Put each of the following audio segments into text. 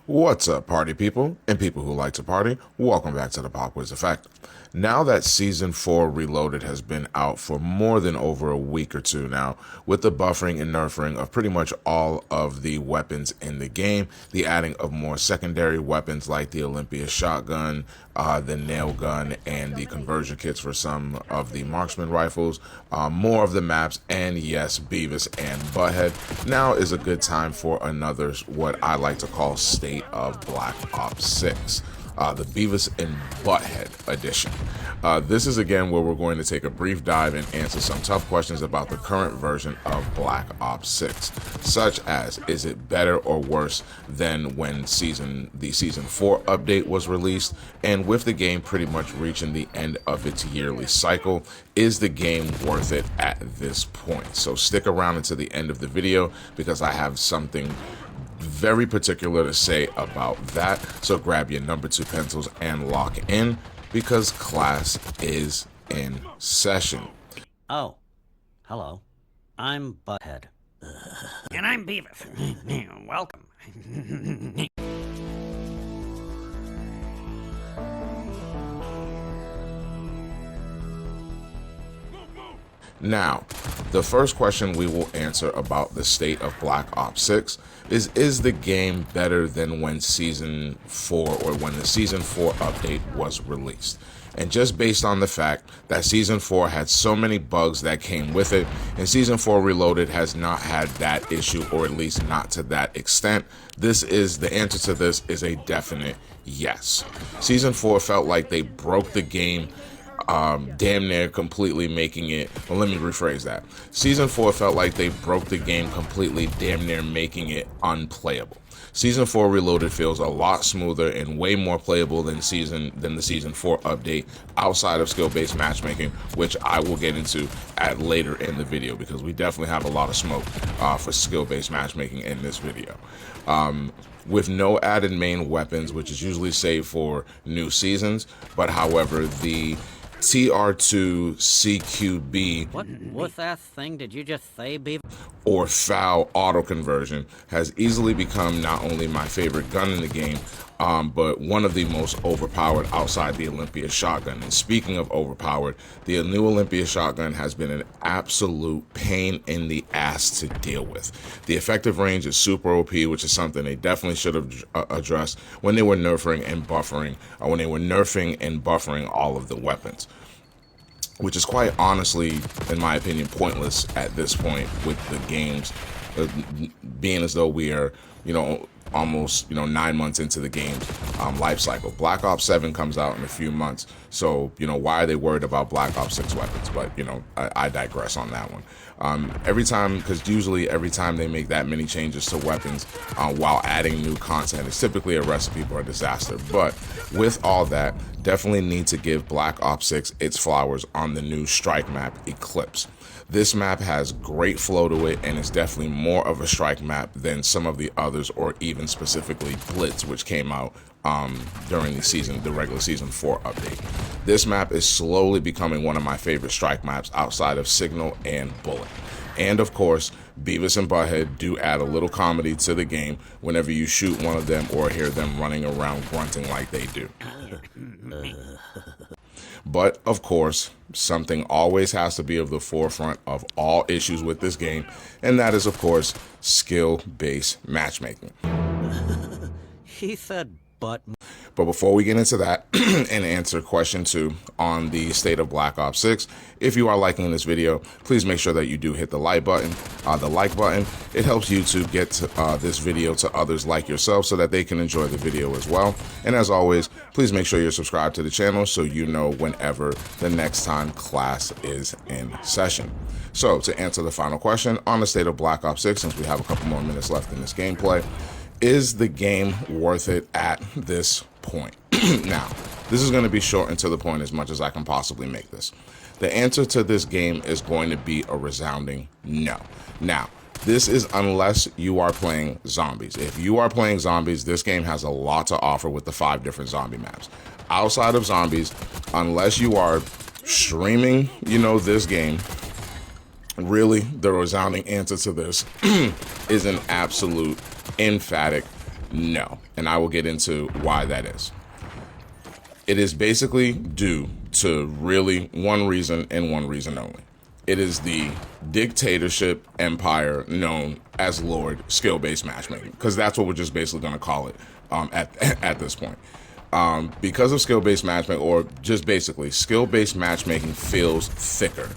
What's up, party people and people who like to party? Welcome back to the Pop Quiz Effect. Now that Season 4 Reloaded has been out for more than over a week or two now, with the buffering and nerfing of pretty much all of the weapons in the game, the adding of more secondary weapons like the Olympia shotgun, the nail gun, and the conversion kits for some of the marksman rifles, more of the maps, and yes, Beavis and Butthead, now is a good time for another, what I like to call State of Black Ops 6. The Beavis and Butthead edition. This is again where we're going to take a brief dive and answer some tough questions about the current version of Black Ops 6, such as, is it better or worse than when the Season 4 update was released? And with the game pretty much reaching the end of its yearly cycle, is the game worth it at this point? So stick around until the end of the video because I have something very particular to say about that. So grab your number 2 pencils and lock in because class is in session. Oh, hello. I'm Butthead. And I'm Beavis. Welcome. Now, the first question we will answer about the state of Black Ops 6 is the game better than when Season 4 or when the Season 4 update was released? And just based on the fact that Season 4 had so many bugs that came with it, and Season 4 Reloaded has not had that issue, or at least not to that extent, the answer to this is a definite yes. Season 4 felt like they broke the game damn near completely making it, well, let me rephrase that. Season 4 felt like they broke the game completely, damn near making it unplayable. Season 4 Reloaded feels a lot smoother and way more playable than the Season 4 update outside of skill-based matchmaking, which I will get into at later in the video because we definitely have a lot of smoke for skill-based matchmaking in this video. With no added main weapons, which is usually saved for new seasons, but however, the TR2 CQB What that thing did you just say, Beavis? or FAL auto conversion has easily become not only my favorite gun in the game, but one of the most overpowered outside the Olympia shotgun. And speaking of overpowered, the new Olympia shotgun has been an absolute pain in the ass to deal with. The effective range is super OP, which is something they definitely should have addressed when they were nerfing and buffering, or when they were nerfing and buffering all of the weapons, which is quite honestly, in my opinion, pointless at this point with the games being as though we are, almost 9 months into the game's life cycle. Black Ops 7 comes out in a few months, so why are they worried about Black Ops 6 weapons? But I digress on that one. Because usually every time they make that many changes to weapons while adding new content, it's typically a recipe for a disaster. But with all that, definitely need to give Black Ops 6 its flowers on the new strike map, Eclipse. This map has great flow to it and is definitely more of a strike map than some of the others, or even specifically Blitz, which came out during the regular Season 4 update. This map is slowly becoming one of my favorite strike maps outside of Signal and Bullet. And of course, Beavis and Butthead do add a little comedy to the game whenever you shoot one of them or hear them running around grunting like they do. But of course, something always has to be of the forefront of all issues with this game, and that is of course skill-based matchmaking. He said butt. But before we get into that and answer question 2 on the state of Black Ops 6, if you are liking this video, please make sure that you do hit the like button. It helps YouTube get this video to others like yourself so that they can enjoy the video as well. And as always, please make sure you're subscribed to the channel so you know whenever the next time class is in session. So to answer the final question on the state of Black Ops 6, since we have a couple more minutes left in this gameplay, is the game worth it at this point? Now, this is going to be short and to the point as much as I can possibly make this. The answer to this game is going to be a resounding no. Now, this is unless you are playing zombies. If you are playing zombies, this game has a lot to offer with the 5 different zombie maps. Outside of zombies, unless you are streaming, this game, really, the resounding answer to this is an absolute emphatic No, and I will get into why that is. It is basically due to really one reason and one reason only. It is the dictatorship empire known as Lord skill-based matchmaking, because that's what we're just basically going to call it at this point. Because of skill-based matchmaking, or just basically skill-based matchmaking, feels thicker.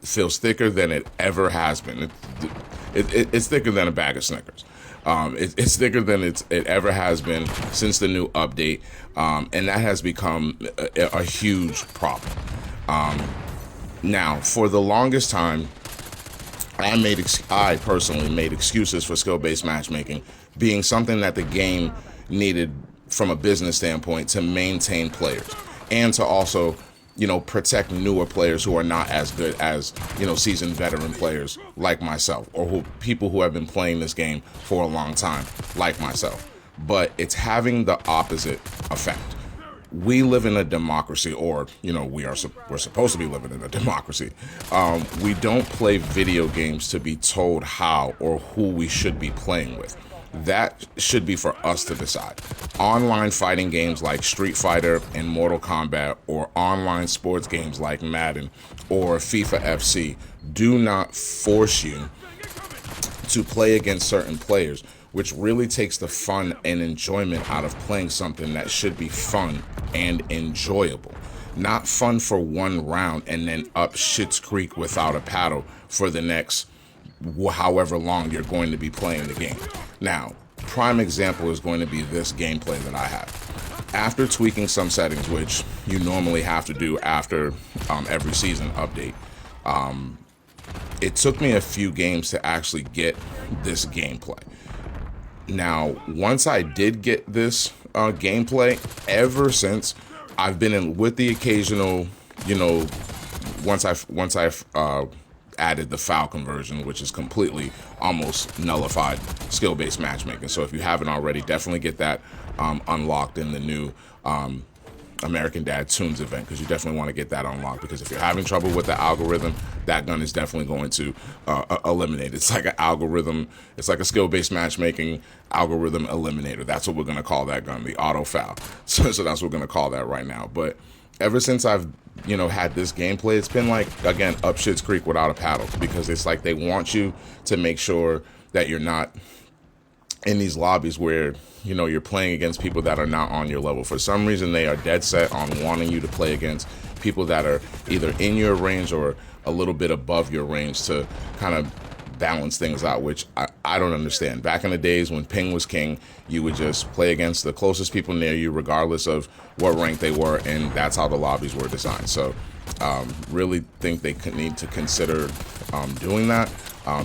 Feels thicker than it ever has been. It's thicker than a bag of Snickers. It's thicker than it ever has been since the new update, and that has become a huge problem. Now, for the longest time, I personally made excuses for skill-based matchmaking being something that the game needed from a business standpoint to maintain players and to also, protect newer players who are not as good as, seasoned veteran players like myself, or people who have been playing this game for a long time like myself. But it's having the opposite effect. We live in a democracy, or, we're supposed to be living in a democracy. We don't play video games to be told how or who we should be playing with. That should be for us to decide. Online fighting games like Street Fighter and Mortal Kombat, or online sports games like Madden or FIFA FC, do not force you to play against certain players, which really takes the fun and enjoyment out of playing something that should be fun and enjoyable. Not fun for one round and then up shit's creek without a paddle for the next however long you're going to be playing the game. Now, prime example is going to be this gameplay that I have. After tweaking some settings, which you normally have to do after every season update, it took me a few games to actually get this gameplay. Now, once I did get this gameplay, ever since I've been in with the occasional, once I've added the foul conversion, which is completely almost nullified skill-based matchmaking. So if you haven't already, definitely get that unlocked in the new American Dad Tunes event, because you definitely want to get that unlocked, because if you're having trouble with the algorithm, that gun is definitely going to eliminate. It's like an algorithm, it's like a skill-based matchmaking algorithm eliminator. That's what we're going to call that gun, the auto foul. So that's what we're going to call that right now. But ever since I've had this gameplay, it's been like, again, up shit's creek without a paddle, because it's like they want you to make sure that you're not in these lobbies where you're playing against people that are not on your level. For some reason, they are dead set on wanting you to play against people that are either in your range or a little bit above your range to kind of balance things out, which I don't understand. Back in the days when ping was king, you would just play against the closest people near you, regardless of what rank they were, and that's how the lobbies were designed. So really think they need to consider doing that,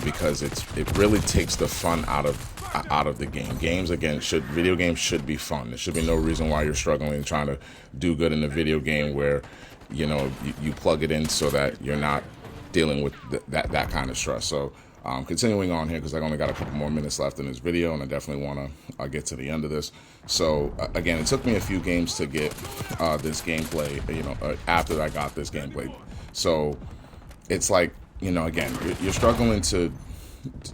because it really takes the fun out of the game. Video games should be fun. There should be no reason why you're struggling trying to do good in a video game where you plug it in so that you're not dealing with that kind of stress. So continuing on here, because I only got a couple more minutes left in this video, and I definitely want to get to the end of this. So again, it took me a few games to get this gameplay, after I got this gameplay. So it's like, again, you're struggling to,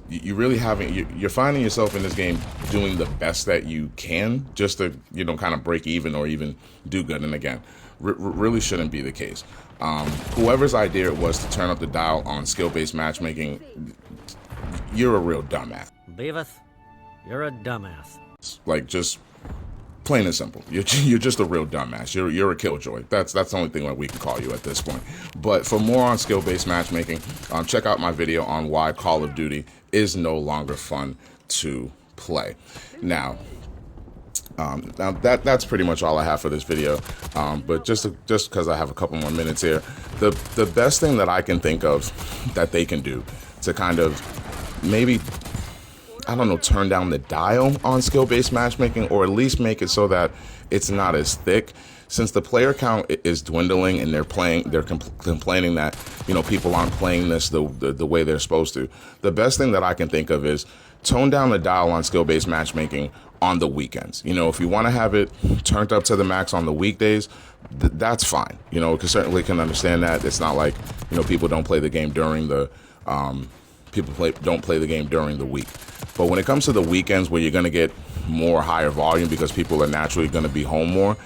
you're finding yourself in this game doing the best that you can just to, kind of break even or even do good. And again, really shouldn't be the case. Whoever's idea it was to turn up the dial on skill-based matchmaking, you're a real dumbass. Beavis, you're a dumbass. Like, just plain and simple. You're just a real dumbass. You're a killjoy. That's the only thing that we can call you at this point. But for more on skill-based matchmaking, check out my video on why Call of Duty is no longer fun to play. Now that's pretty much all I have for this video. But just because I have a couple more minutes here, the best thing that I can think of that they can do to kind of maybe, I don't know, turn down the dial on skill-based matchmaking, or at least make it so that it's not as thick, since the player count is dwindling and they're complaining that people aren't playing this the way they're supposed to. The best thing that I can think of is tone down the dial on skill-based matchmaking on the weekends. If you want to have it turned up to the max on the weekdays, that's fine. Because certainly can understand that. It's not like people don't play the game during the people don't play the game during the week. But when it comes to the weekends where you're going to get more higher volume because people are naturally going to be home more,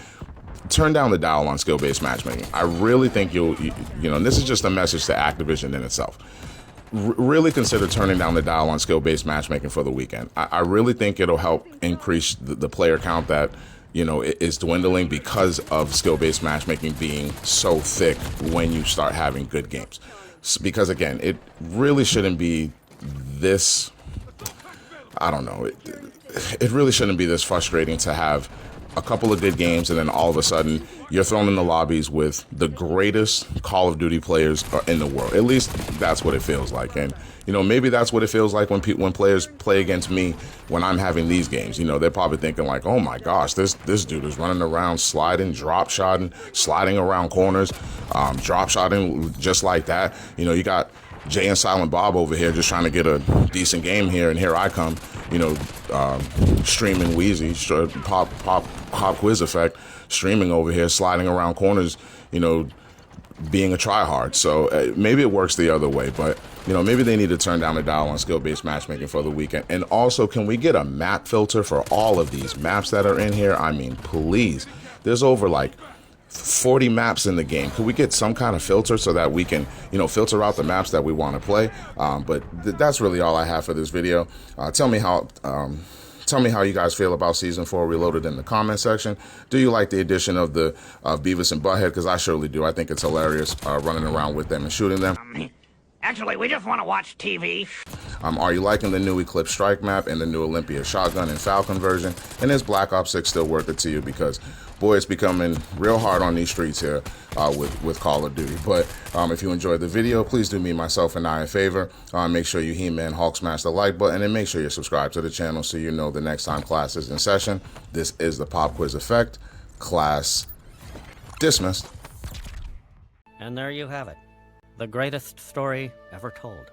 turn down the dial on skill-based matchmaking. I really think and this is just a message to Activision in itself. Really consider turning down the dial on skill-based matchmaking for the weekend. I really think it'll help increase the player count that is dwindling because of skill-based matchmaking being so thick when you start having good games. Because again, it really shouldn't be this. I don't know. It really shouldn't be this frustrating to have a couple of good games and then all of a sudden you're thrown in the lobbies with the greatest Call of Duty players in the world. At least that's what it feels like. And maybe that's what it feels like when players play against me when I'm having these games. They're probably thinking like, oh my gosh, this dude is running around, sliding, drop shotting, sliding around corners, drop shotting just like that. You got Jay and Silent Bob over here just trying to get a decent game here, and here I come, streaming Wheezy, pop quiz effect, streaming over here, sliding around corners, being a tryhard. So maybe it works the other way, but maybe they need to turn down the dial on skill-based matchmaking for the weekend. And also, can we get a map filter for all of these maps that are in here? I mean, please. There's over like 40 maps in the game. Could we get some kind of filter so that we can, filter out the maps that we want to play? But that's really all I have for this video. Tell me how you guys feel about Season 4 Reloaded in the comment section. Do you like the addition of the Beavis and Butthead? Because I surely do. I think it's hilarious running around with them and shooting them. Actually, we just want to watch TV. Are you liking the new Eclipse Strike map and the new Olympia shotgun and Falcon version? And is Black Ops 6 still worth it to you? Because boy, it's becoming real hard on these streets here with Call of Duty. But if you enjoyed the video, please do me, myself, and I a favor. Make sure you He-Man Hulk smash the like button, and make sure you're subscribed to the channel so you know the next time class is in session. This is the Pop Quiz Effect. Class dismissed. And there you have it. The greatest story ever told.